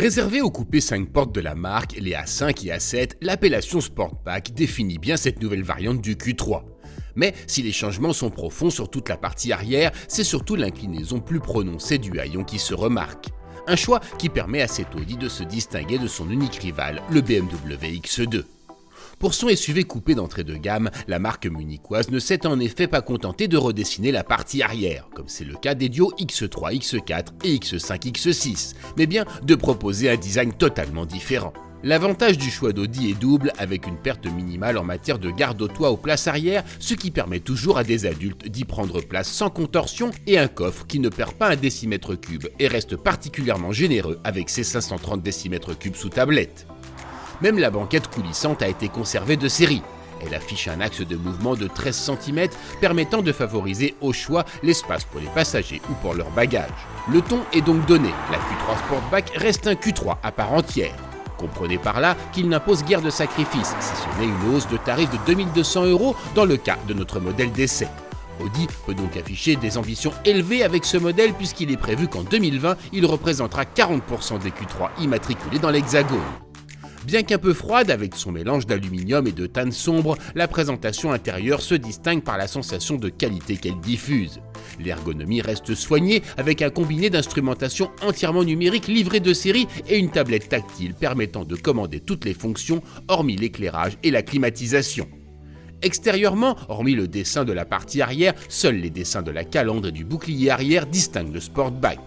Réservé aux coupés 5 portes de la marque, les A5 et A7, l'appellation Sportback définit bien cette nouvelle variante du Q3. Mais si les changements sont profonds sur toute la partie arrière, c'est surtout l'inclinaison plus prononcée du haillon qui se remarque. Un choix qui permet à cet Audi de se distinguer de son unique rival, le BMW X2. Pour son SUV coupé d'entrée de gamme, la marque munichoise ne s'est en effet pas contentée de redessiner la partie arrière, comme c'est le cas des duos X3, X4 et X5, X6, mais bien de proposer un design totalement différent. L'avantage du choix d'Audi est double, avec une perte minimale en matière de garde au toit aux places arrière, ce qui permet toujours à des adultes d'y prendre place sans contorsion, et un coffre qui ne perd pas un décimètre cube et reste particulièrement généreux avec ses 530 décimètres cubes sous tablette. Même la banquette coulissante a été conservée de série. Elle affiche un axe de mouvement de 13 cm permettant de favoriser au choix l'espace pour les passagers ou pour leurs bagages. Le ton est donc donné, la Q3 Sportback reste un Q3 à part entière. Comprenez par là qu'il n'impose guère de sacrifice, si ce n'est une hausse de tarif de 2200 € dans le cas de notre modèle d'essai. Audi peut donc afficher des ambitions élevées avec ce modèle puisqu'il est prévu qu'en 2020, il représentera 40% des Q3 immatriculés dans l'Hexagone. Bien qu'un peu froide avec son mélange d'aluminium et de tanne sombre, la présentation intérieure se distingue par la sensation de qualité qu'elle diffuse. L'ergonomie reste soignée avec un combiné d'instrumentation entièrement numérique livré de série et une tablette tactile permettant de commander toutes les fonctions hormis l'éclairage et la climatisation. Extérieurement, hormis le dessin de la partie arrière, seuls les dessins de la calandre et du bouclier arrière distinguent le Sportback.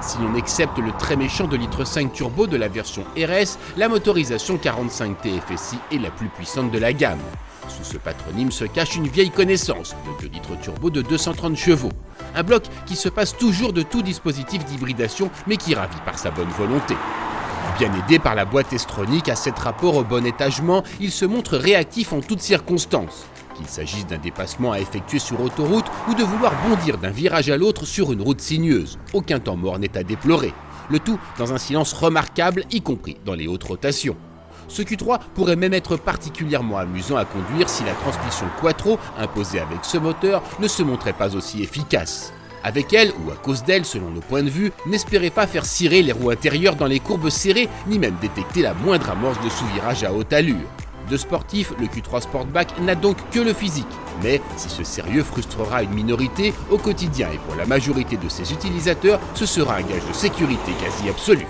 Si l'on accepte le très méchant 2,5 litres turbo de la version RS, la motorisation 45 TFSI est la plus puissante de la gamme. Sous ce patronyme se cache une vieille connaissance, le 2 litres turbo de 230 chevaux. Un bloc qui se passe toujours de tout dispositif d'hybridation mais qui ravit par sa bonne volonté. Bien aidé par la boîte S-tronique à 7 rapports au bon étagement, il se montre réactif en toutes circonstances. Qu'il s'agisse d'un dépassement à effectuer sur autoroute ou de vouloir bondir d'un virage à l'autre sur une route sinueuse, aucun temps mort n'est à déplorer. Le tout dans un silence remarquable, y compris dans les hautes rotations. Ce Q3 pourrait même être particulièrement amusant à conduire si la transmission Quattro, imposée avec ce moteur, ne se montrait pas aussi efficace. Avec elle, ou à cause d'elle selon nos points de vue, n'espérez pas faire cirer les roues intérieures dans les courbes serrées, ni même détecter la moindre amorce de sous-virage à haute allure. De sportif, le Q3 Sportback n'a donc que le physique. Mais si ce sérieux frustrera une minorité, au quotidien et pour la majorité de ses utilisateurs, ce sera un gage de sécurité quasi absolu.